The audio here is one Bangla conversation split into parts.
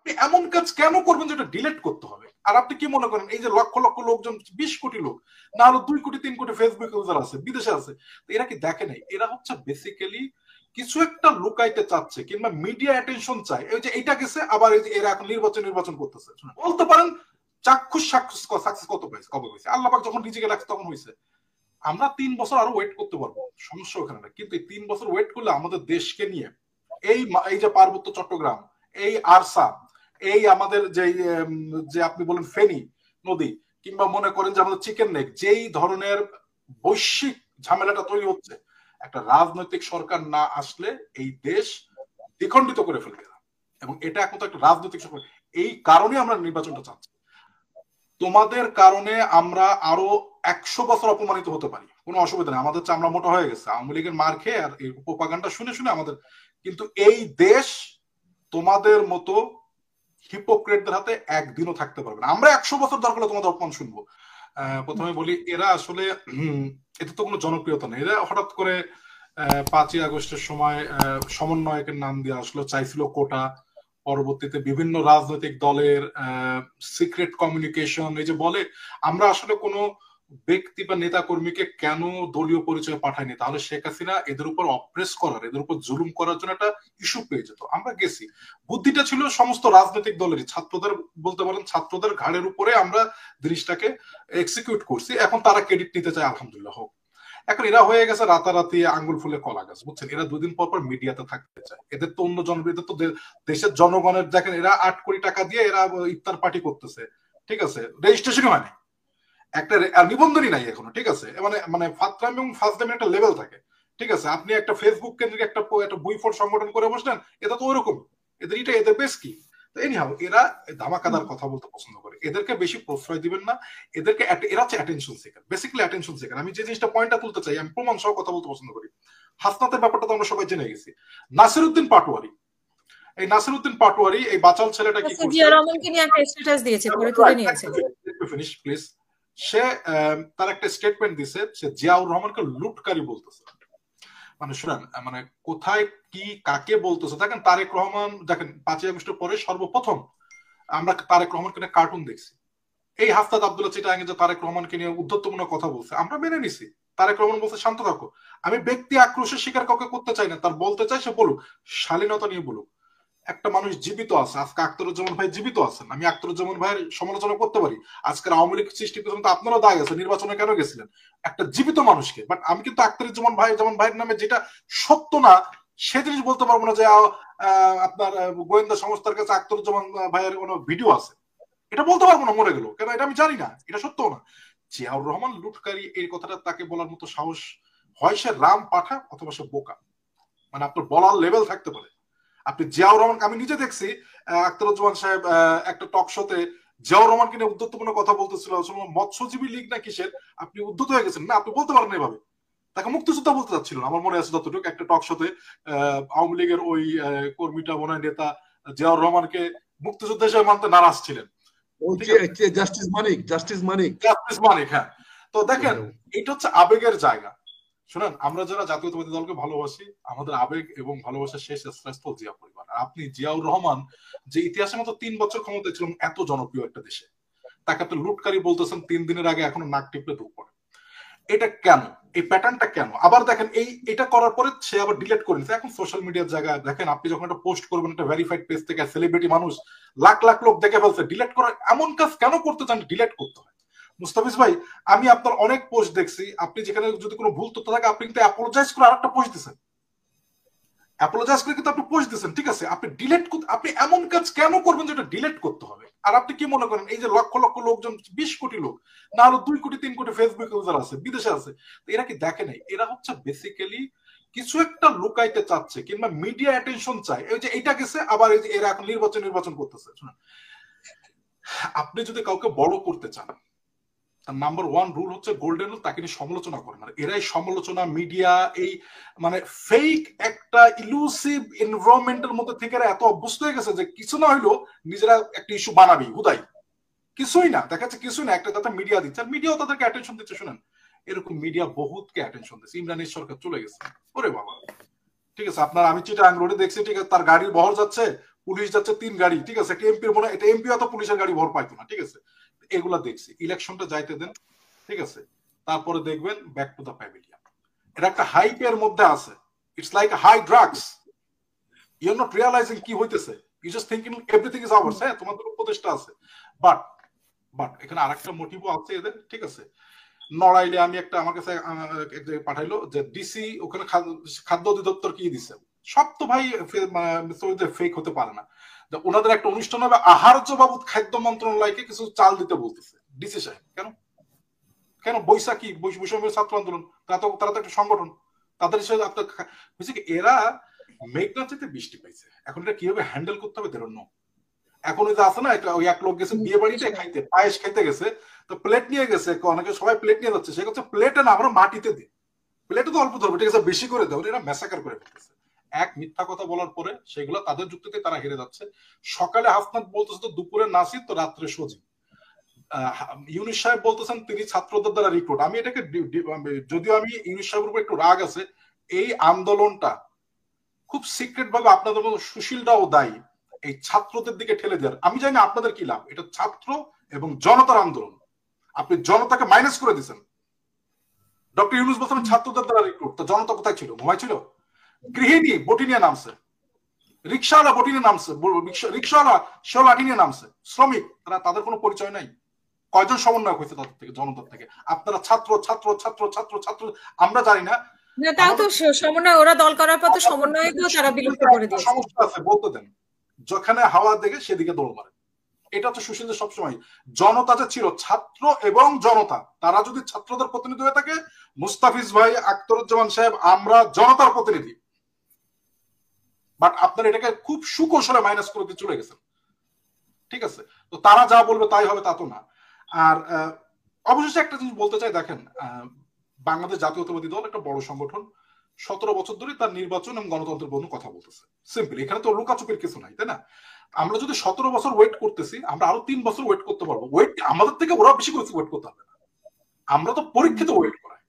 আপনি এমন কাজ কেন করবেন যেটা ডিলেট করতে হবে? আর আপনি কি মনে করেন এই যে লক্ষ লক্ষ লোকজন, 20 কোটি লোক, না হলো 2 কোটি 3 কোটি ফেসবুক ইউজার আছে, বিদেশে আছে, এরা কি দেখে নাই? এরা হচ্ছে বেসিক্যালি কিছু একটা লুকাইতে চাচ্ছে কিংবা মিডিয়া অ্যাটেনশন চায়। এই যে এটা গেছে, আবার এই যে এরা এখন নির্বাচন করতেছে। বলতে পারেন চাক্ষুষ সাকসেস কত পাইছে, কবে হয়েছে? আল্লাহ পাক যখন নিজেকে রাখছে তখন হয়েছে। আমরা 3 বছর আরো ওয়েট করতে পারবো, সমস্যা ওখানে না। কিন্তু এই 3 বছর ওয়েট করলে আমাদের দেশকে নিয়ে এই যে পার্বত্য চট্টগ্রাম, এই আরসা, এই আমাদের যে আপনি বলেন ফেনী নদী, কিংবা মনে করেন যে আমাদের চিকেন নেক, যেই ধরনের বৈশ্বিক ঝামেলাটা তৈরি হচ্ছে, একটা রাজনৈতিক সরকার না আসলে এই দেশ দ্বিখণ্ডিত করে ফেলবে। এবং এটা একমাত্র একটা রাজনৈতিক সরকার। এই কারণে আমরা নির্বাচনটা চাচ্ছি। তোমাদের কারণে আমরা আরো 100 বছর অপমানিত হতে পারি, কোনো অসুবিধা নেই। আমাদের চামড়া মোটা হয়ে গেছে আওয়ামী লীগের মার খেয়ে আর এই প্রোপাগান্ডা শুনে শুনে আমাদের। কিন্তু এই দেশ তোমাদের মতো হিপোক্রেটদের হাতে একদিনও থাকতে পারবে না। আমরা 100 বছর দরকার হলে তোমাদের অপমান শুনবো। প্রথমে বলি, এরা আসলে এতে তো কোনো জনপ্রিয়তা নেই। এরা হঠাৎ করে 5ই আগস্টের সময় সমন্বয়কের নাম দিয়ে আসলো, চাইছিল কোটা। পরবর্তীতে বিভিন্ন রাজনৈতিক দলের সিক্রেট কমিউনিকেশন, এই যে বলে আমরা আসলে কোনো ব্যক্তি বা নেতা কর্মীকে কেন দলীয় পরিচয় পাঠায়নি, তাহলে শেখ হাসিনা এদের উপর অপ্রেস করার, এদের উপর জুলুম করার জন্য একটা ইস্যু পেয়ে যেত। আমরা গেছি, বুদ্ধিটা ছিল সমস্ত রাজনৈতিক দলেরই, ছাত্রদের বলতে পারেন, ছাত্রদের ঘাড়ের উপরে আমরা জিনিসটাকে এক্সিকিউট করছি। এখন তারা ক্রেডিট নিতে চায়, আলহামদুলিল্লাহ হোক। এখন এরা হয়ে গেছে রাতারাতি আঙ্গুল ফুলে কলা গাছ, বুঝছেন? এরা 2 দিন পর পর মিডিয়াতে থাকতে চায়। এদের তো অন্য এদের তো দেশের জনগণের, দেখেন এরা 8 কোটি টাকা দিয়ে এরা ইফতার পার্টি করতেছে, ঠিক আছে? রেজিস্ট্রেশনই হয় না, একটা নিবন্ধনই নাই এখনো, ঠিক আছে? মানে মানে ফাতরামি এবং ফাজলামি একটা লেভেল থাকে, ঠিক আছে? আপনি একটা ফেসবুক কেন্দ্রিক একটা বই ফোর সংগঠন করে বসলেন, এটা তো ওইরকম। এদের বেশ কি? এনিহাউ, এরা ধামাকাদার কথা বলতে পছন্দ করে, এদেরকে বেশি প্রশ্রয় দিবেন না। এরা হচ্ছে attention seeker, basically attention seeker. আমি যে জিনিসটা পয়েন্টটা তুলতে চাই, আমি প্রমাণ সহ কথা বলতে পছন্দ করি। হাসনাতের ব্যাপারটা তো আমরা সবাই জেনে গেছি। নাসিরউদ্দিন পাটোয়ারি, এই নাসিরউদ্দিন পাটোয়ারি, এই বাচাল ছেলেটা কি করছে, জিয়া রহমানকে নিয়ে একটা স্ট্যাটাস দিয়েছে, পরে তুলে নিয়েছে। Finish please. সে তার একটা স্টেটমেন্ট দিছে, সে জিয়াউর রহমানকে লুটকারী বলতেছে। মানে শুনেন, মানে কোথায় কি কাকে বলতেছে। দেখেন তারেক রহমান, দেখেন 5ই আগস্টের পরে সর্বপ্রথম আমরা তারেক রহমানকে নিয়ে কার্টুন দেখছি। এই হাফতাদ আব্দুল্লাহ চিটাগাঙ্গে যে তারেক রহমানকে নিয়ে উদ্ধত্তমূলক কথা বলছে, আমরা মেনে নিছি। তারেক রহমান বলছে শান্ত থাকো, আমি ব্যক্তি আক্রোশের শিকার কাউকে করতে চাই না, তার বলতে চাই সে বলুক, শালীনতা নিয়ে বলুক। একটা মানুষ জীবিত আছে, আজকে আখতারুজ্জামান ভাই জীবিত আছেন, আমি আখতারুজ্জামান ভাইয়ের সমালোচনা করতে পারি। আজকের আওয়ামী লীগ সৃষ্টি পর্যন্ত আপনারও দায় আছে, নির্বাচনে কেন গেছিলেন একটা জীবিত মানুষকে। বাট আমি কিন্তু আখতারুজ্জামান ভাইয়ের নামে যেটা সত্য না সে জিনিস বলতে পারবো না, যে আপনার গোয়েন্দা সংস্থার কাছে আখতারুজ্জামান ভাইয়ের কোনো ভিডিও আছে, এটা বলতে পারবো না, মরে গেল কেন, এটা আমি জানি না, এটা সত্য না। জিয়াউর রহমান লুটকারী, এই কথাটা তাকে বলার মতো সাহস, হয় সে রাম পাঠা অথবা সে বোকা। মানে আপনার বলার লেভেল থাকতে পারে। আপনি জিয়াউর রহমান, আমি নিজে দেখছি আখতারুজ্জামান সাহেব একটা টক শোতে জিয়াউর রহমানকে নিয়ে উদ্ধত্তপূর্ণ কথা বলতেছিল, মৎস্যজীবী লীগ না কিসের, আপনি উদ্ধত হয়ে গেছেন না, আপনি বলতে পারেন এভাবে। তাকে মুক্তিযোদ্ধা বলতে চাচ্ছিল না, আমার মনে আছে যতটুকু, একটা টক শোতে আওয়ামী লীগের ওই কর্মীটা, মনে হয় নেতা, জিয়াউর রহমানকে মুক্তিযোদ্ধা হিসেবে মানতে নারাজ ছিলেন। জাস্টিস মানিক, হ্যাঁ। তো দেখেন, এটা হচ্ছে আবেগের জায়গা। শুনেন, আমরা যারা জাতীয়তাবাদী দলকে ভালোবাসি, আমাদের আবেগ এবং ভালোবাসার শেষ আশ্রয়স্থল জিয়া পরিবার। আর আপনি জিয়াউর রহমান, যে ইতিহাসের মতো 3 বছর ক্ষমতায় ছিলেন, এত জনপ্রিয় একটা দেশে, তাকে আপনি লুটকারী বলতেছেন 3 দিনের আগে, এখনো নাক টিপলে দুঃখ পড়ে। এটা কেন? এই প্যাটার্নটা কেন? আবার দেখেন, এটা করার পরে সে আবার ডিলিট করে নিচ্ছে। এখন সোশ্যাল মিডিয়ার জায়গায় দেখেন, আপনি যখন একটা পোস্ট করবেন একটা ভেরিফাইড পেজ থেকে, সেলিব্রিটি মানুষ লাখ লাখ লোক দেখে ফেলছে, ডিলিট করার এমন কাজ কেন করতে চান? ডিলিট করতে হয়। মুস্তাফিজ ভাই, আমি আপনার অনেক পোস্ট দেখছি, আপনি যেখানে যদি কোনো ভুল তথ্য থাকে, আপনি কিন্তু অ্যাপোলোজাইজ করে আরেকটা পোস্ট দিচ্ছেন, অ্যাপোলোজাইজ করে কিন্তু আপনি পোস্ট দিচ্ছেন, ঠিক আছে? আপনি ডিলিট, আপনি এমন কাজ কেন করবেন যেটা ডিলিট করতে হবে? আর আপনি কি মনে করেন এই যে লক্ষ লক্ষ লোকজন, 20 কোটি লোক, না হলো 2 কোটি 3 কোটি ফেসবুক ইউজার আছে, বিদেশে আছে, এরা কি দেখে নাই? এরা হচ্ছে বেসিক্যালি কিছু একটা লুকাইতে চাচ্ছে কিংবা মিডিয়া অ্যাটেনশন চায়। এই যে এটা গেছে, আবার এই যে এরা এখন নির্বাচন করতেছে। আপনি যদি কাউকে বড় করতে চান, নাম্বার 1 রুল হচ্ছে গোল্ডেন রুল, তাকে নিয়ে সমালোচনা করেন। আর এরাই সমালোচনা, মিডিয়া, এই মানে ফেক একটা ইলুসিভ এনভায়রনমেন্টের মধ্যে থেকে এত অভ্যস্ত হয়ে গেছে যে কিছু না হইলো নিজেরা একটা ইস্যু বানাবি, হুদাই কিছুই না, দেখা যাচ্ছে কিছুই না, একটা কথা মিডিয়া দিচ্ছে, আর মিডিয়াও তাদেরকে অ্যাটেনশন দিচ্ছে। শুনেন, এরকম মিডিয়া বহুতকে অ্যাটেনশন দিচ্ছে। ইমরানের সরকার চলে গেছে, ওরে বাবা, ঠিক আছে? আপনার, আমি চিটাগাং রোডে দেখছি, ঠিক আছে, তার গাড়ির বহর যাচ্ছে, পুলিশ যাচ্ছে 3 গাড়ি, ঠিক আছে, একটা এমপির মনে এটা এমপি অত পুলিশের গাড়ি ভর পাইতো না, ঠিক আছে। এগুলা দেখছি, ইলেকশনটা যাইতে দেন, ঠিক আছে, তারপরে দেখবেন ব্যাক টু দ্য প্যাভিলিয়ন। এটা একটা হাইপের মধ্যে আছে, it's like high drugs, you are not realizing কি হইতেছে, you just thinking everything is ours. হ্যাঁ, তোমাদের উপদেশটা আছে, বাট বাট এখানে আরেকটা মোটিভও আছে এদের, ঠিক আছে। নড়াইলে আমি একটা, আমার কাছে পাঠাইলো যে ডিসি ওখানে খাদ্য অধিদপ্তর কি দিচ্ছে, সব তো ভাই ফেক হতে পারে না। ওনাদের একটা অনুষ্ঠান হবে, আহার্য বাবদ খাদ্য মন্ত্রণালয়কে কিছু চাল দিতে বলতেছে ডিসি সাহেব। কেন কেন বৈশাখী বৈষম্য ছাত্র আন্দোলন, তারা তো একটা সংগঠন, তাদের হিসেবে আপনার হয়েছে কি, এরা মেঘনা থেকে বৃষ্টি পাইছে, এখন এটা কিভাবে হ্যান্ডেল করতে হবে দেড়। এখন ওই যে আছে না, একটা ওই এক লোক গেছে বিয়ে বাড়িতে খাইতে, পায়েস খাইতে গেছে, তো প্লেট নিয়ে গেছে, অনেকে সবাই প্লেট নিয়ে যাচ্ছে, সে হচ্ছে প্লেটে না আমরা মাটিতে দিই, প্লেটে তো অল্প ধরবে, ঠিক আছে, বেশি করে দেবো, এরা ম্যাসাকার করে ফেলতেছে। এক মিথ্যা কথা বলার পরে সেগুলো তাদের যুক্তিতে তারা হেরে যাচ্ছে। সকালে হাসনাত বলতেছে তো দুপুরে নাসির, তো রাত্রে সজি। ইউনুস সাহেব বলতেছেন তিনি ছাত্রদের দ্বারা রিক্রুট। আমি এটাকে, যদিও আমি ইউনুস সাহেবের উপর একটু রাগ আছে, এই আন্দোলনটা খুব সিক্রেট ভাবে আপনাদের মতো সুশীলরাও দায়ী এই ছাত্রদের দিকে ঠেলে দেওয়ার। আমি জানি না আপনাদের কি লাভ, এটা ছাত্র এবং জনতার আন্দোলন, আপনি জনতাকে মাইনাস করে দিচ্ছেন। ডক্টর ইউনুস বলছেন ছাত্রদের দ্বারা রিক্রুট, তো জনতা কোথায় ছিল? ঘুমাই ছিল? গৃহিণী বটি নিয়ে নামছে, রিক্সাওয়ালা বটি নিয়ে নামছে, রিক্সাওয়ালা সেও লাঠি নিয়ে নামছে, শ্রমিক, তাদের কোনো পরিচয় নাই। কয়জন সমন্বয়ক হয়েছে তাদের থেকে, জনতার থেকে? আপনারা ছাত্র ছাত্র ছাত্র ছাত্র ছাত্র, আমরা জানি না। না, তাও তো সমন্বয়, ওরা দল করার পর তো সমন্বয়কেও তারা বিলুপ্ত করে দিয়েছে। সমস্যা আছে, বলতে দেন। যেখানে হাওয়া দেখে সেদিকে দৌড় মারে, এটা তো সুশীলদের সবসময়। জনতা যে ছিল, ছাত্র এবং জনতা, তারা যদি ছাত্রদের প্রতিনিধি হয়ে থাকে, মুস্তাফিজ ভাই, আখতারুজ্জামান সাহেব, আমরা জনতার প্রতিনিধি। বাট আপনারা এটাকে খুব সুকৌশলে মাইনাস করে দিয়ে চলে গেছেন, ঠিক আছে। তো তারা যা বলবে তাই হবে তা তো না। আর অবশেষে একটা জিনিস বলতে চাই, দেখেন, বাংলাদেশ জাতীয়তাবাদী দল একটা বড় সংগঠন, 17 বছর ধরে তার নির্বাচন এবং গণতন্ত্রের জন্য কথা বলতেছে। সিম্পল, এখানে তো লুকাচুপির কিছু নাই, তাই না? আমরা যদি 17 বছর ওয়েট করতেছি, আমরা আরো 3 বছর ওয়েট করতে পারবো। ওয়েট আমাদের থেকে ওরা বেশি করে ওয়েট করতে হবে না, আমরা তো পরীক্ষিত ওয়েট করাই,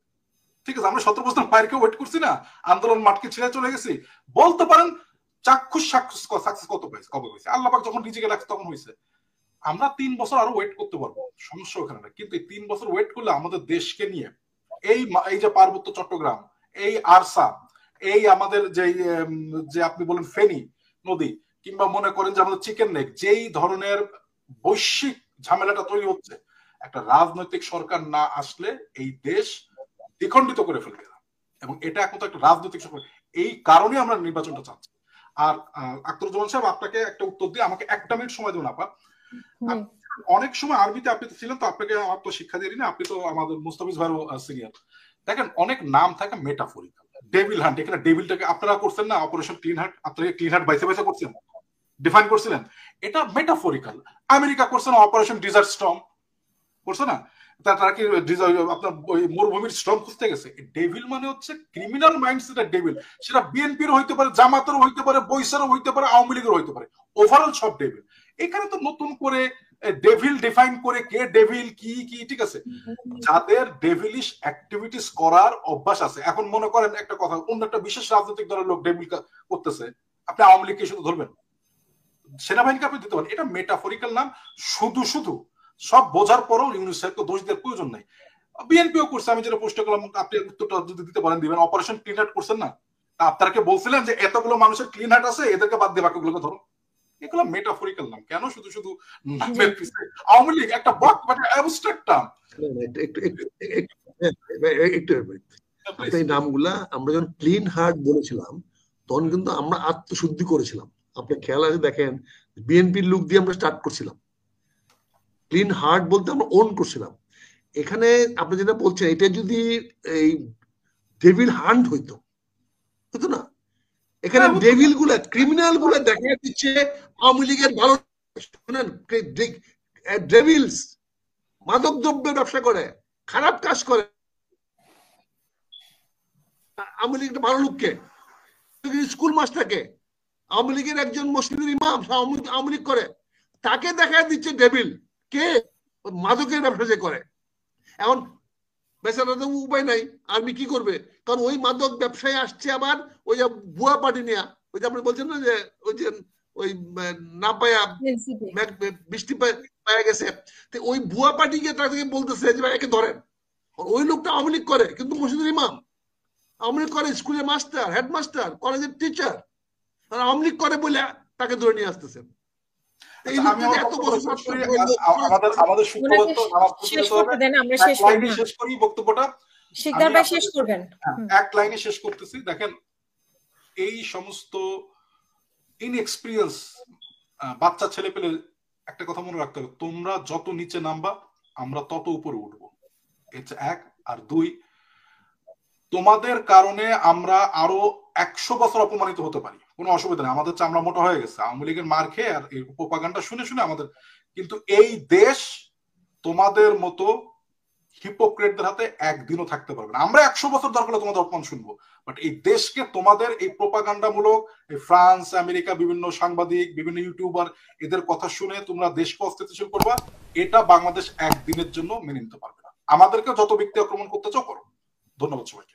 ঠিক আছে। আমরা 17 বছর বাইরে ওয়েট করছি না, আন্দোলন মাঠকে ছেড়ে চলে গেছি। বলতে পারেন চাক্ষুষ সাকসেস কত পাইছে, কবে হয়েছে, আল্লাহ পাক যখন নিজেকে রাখছে তখন হয়েছে। আমরা 3 বছর আরো ওয়েট করতে পারবো, সমস্যা ওখানে না। কিন্তু এই 3 বছর ওয়েট করলে আমাদের দেশকে নিয়ে, এই যে পার্বত্য চট্টগ্রাম, এই আরসা, এই আমাদের যে আপনি বলেন ফেনী নদী, কিংবা মনে করেন যে আমাদের চিকেন নেক, যেই ধরনের বৈশ্বিক ঝামেলাটা তৈরি হচ্ছে, একটা রাজনৈতিক সরকার না আসলে এই দেশ দ্বিখণ্ডিত করে ফেলবে। এবং এটা একমাত্র একটা রাজনৈতিক সরকার, এই কারণে আমরা নির্বাচনটা চাচ্ছি। আর আখতারুজ্জামান সাহেব, আপনাকে একটা উত্তর দিয়ে, আমাকে 1 মিনিট সময় দেবেন আপা। অনেক সময় আরবিতে আপনি তো ছিলেন, তো আপনাকে আমার তো শিক্ষা দিয়ে না, আপনি তো আমাদের মুস্তাফিজ ভাইয়ের সিনিয়র। দেখেন, অনেক নাম থাকে মেটাফরিক্যাল। ডেভিল হান্ট, এখানে ডেভিলটাকে আপনারা করছেন না, অপারেশন ক্লিন হার্ট, আপনারা ক্লিন হার্ট বাইসে বাইসে করছেন, ডিফাইন করছিলেন, এটা মেটাফরিক্যাল। আমেরিকা করছে না অপারেশন ডিজার্ট স্টর্ম, করছে না, তারা কি আপনার মরুভূমির স্টর্ম খুঁজতে গেছে। ডেভিল মানে হচ্ছে ক্রিমিনাল মাইন্ডসেট ডেভিল। সেটা বিএনপির হইতে পারে, জামাতেরও হইতে পারে, বৈশারও হইতে পারে, আওয়ামী লীগের হইতে পারে, ওভারঅল সব ডেভিল। এখানে তো নতুন করে ডেভিল ডিফাইন করে কে ডেভিল কি কি, ঠিক আছে। যাদের ডেভিলিশ অ্যাক্টিভিটিস করার অভ্যাস আছে, এখন মনে করেন একটা কথা, অন্য একটা বিশেষ রাজনৈতিক দলের লোক ডেভিল করতেছে, আপনি আওয়ামী লীগকে শুধু ধরবেন, সেনাবাহিনীকে আপনি দিতে পারেন, এটা মেটাফরিক্যাল নাম। শুধু শুধু সব বোঝার পরও ইউনুস সাহেবকে দোষ দেওয়ার প্রয়োজন নাই। বিএনপিও করছে, আমি যেটা পোস্ট করলাম, আপনি উত্তরটা যদি দিতে পারেন দিবেন। অপারেশন ক্লিন হার্ট করছেন না, আপনারা কি বলছিলেন যে এতগুলো মানুষের ক্লিন হার্ট আছে, এদেরকে বাদ দিয়ে বাকিগুলোকে ধরো? এগুলো মেটাফরিক্যাল নাম। কেন শুধু শুধু নামের পিছে আওয়ামী লীগ একটা বক, মানে অ্যাবস্ট্রাক্ট টার্ম। এই নামগুলা আমরা যখন ক্লিন হার্ট বলেছিলাম, তখন কিন্তু আমরা আত্মশুদ্ধি করেছিলাম। আপনি খেয়াল আছে দেখেন, বিএনপির লুক দিয়ে আমরা স্টার্ট করছিলাম, ক্লিন হার্ট বলতে আমরা ওন করছিলাম। এখানে আপনি যেটা বলছেন, এটা যদি এই ডেভিল হান্ট হইতো না, এখানে ডেভিল গুলা, ক্রিমিনাল গুলা দেখা দিচ্ছে আওয়ামী লীগের ভালো, ডেভিলস মাদক দ্রব্যের ব্যবসা করে, খারাপ কাজ করে। আওয়ামী লীগের ভালো লোককে, স্কুল মাস্টারকে, আওয়ামী লীগের একজন মসজিদের ইমাম আওয়ামী লীগ করে, তাকে দেখা দিচ্ছে ডেভিল। কে? মাদকের ব্যবসা যে করে। এখন বেচারা তো উপায় নাই, আর্মি কি করবে? কারণ ওই মাদক ব্যবসায় আসছে আবার ওই যে বুয়া পার্টি নিয়ে, ওই যে আপনি বলছেন না যে ওই যে ওই না পায়া এনসিপি বৃষ্টি পায়া গেছে, তো ওই ভুয়া পার্টিকে তাদেরকে বলতেছে যে একে ধরেন। ওই লোকটা আওয়ামী লীগ করে কিন্তু মসজিদের ইমাম, আওয়ামী লীগ করে স্কুলের মাস্টার, হেডমাস্টার, কলেজের টিচার, আর আওয়ামী লীগ করে বলে তাকে ধরে নিয়ে আসতেছেন। এই আমি লোকটা আমার এত বক্তব্য বড় শেষ করি। লোক, আমাদের শুক্রবার ওনাকে তো নামাজ পড়তে শেষ যেতে হবে। করতে দেন, আমরা এক শেষ করব। লাইনে শেষ করি বক্তব্যটা। শিকদার ভাই শেষ করবেন। এক লাইনে শেষ করতেছি। দেখেন, এই সমস্ত ইনএক্সপিরিয়েন্স বাচ্চা ছেলে পেলে একটা কথা মনে রাখতে হবে, তোমরা যত নিচে নামবা আমরা তত উপরে উঠবো। এটা এক। আর দুই, তোমাদের কারণে আমরা আরো 100 বছর অপমানিত হতে পারি, কোনো অসুবিধা নেই। আমাদের চামড়া মোটা হয়ে গেছে আওয়ামী লীগের মার খেয়ে আর এই প্রোপাগান্ডা শুনে শুনে আমাদের, কিন্তু এই দেশ তোমাদের মতো হিপোক্রেটদের হাতে একদিনও থাকতে পারবে না। আমরা 100 বছর দরকার হলে তোমাদের অপমান শুনবো, বাট এই দেশকে তোমাদের এই প্রোপাগান্ডামূলক এই ফ্রান্স আমেরিকা বিভিন্ন সাংবাদিক বিভিন্ন ইউটিউবার এদের কথা শুনে তোমরা দেশকে অস্থিতিশীল করবা, এটা বাংলাদেশ একদিনের জন্য মেনে নিতে পারবে না। আমাদেরকে যত ব্যক্তি আক্রমণ করতে চাও করো। ধন্যবাদ সবাইকে।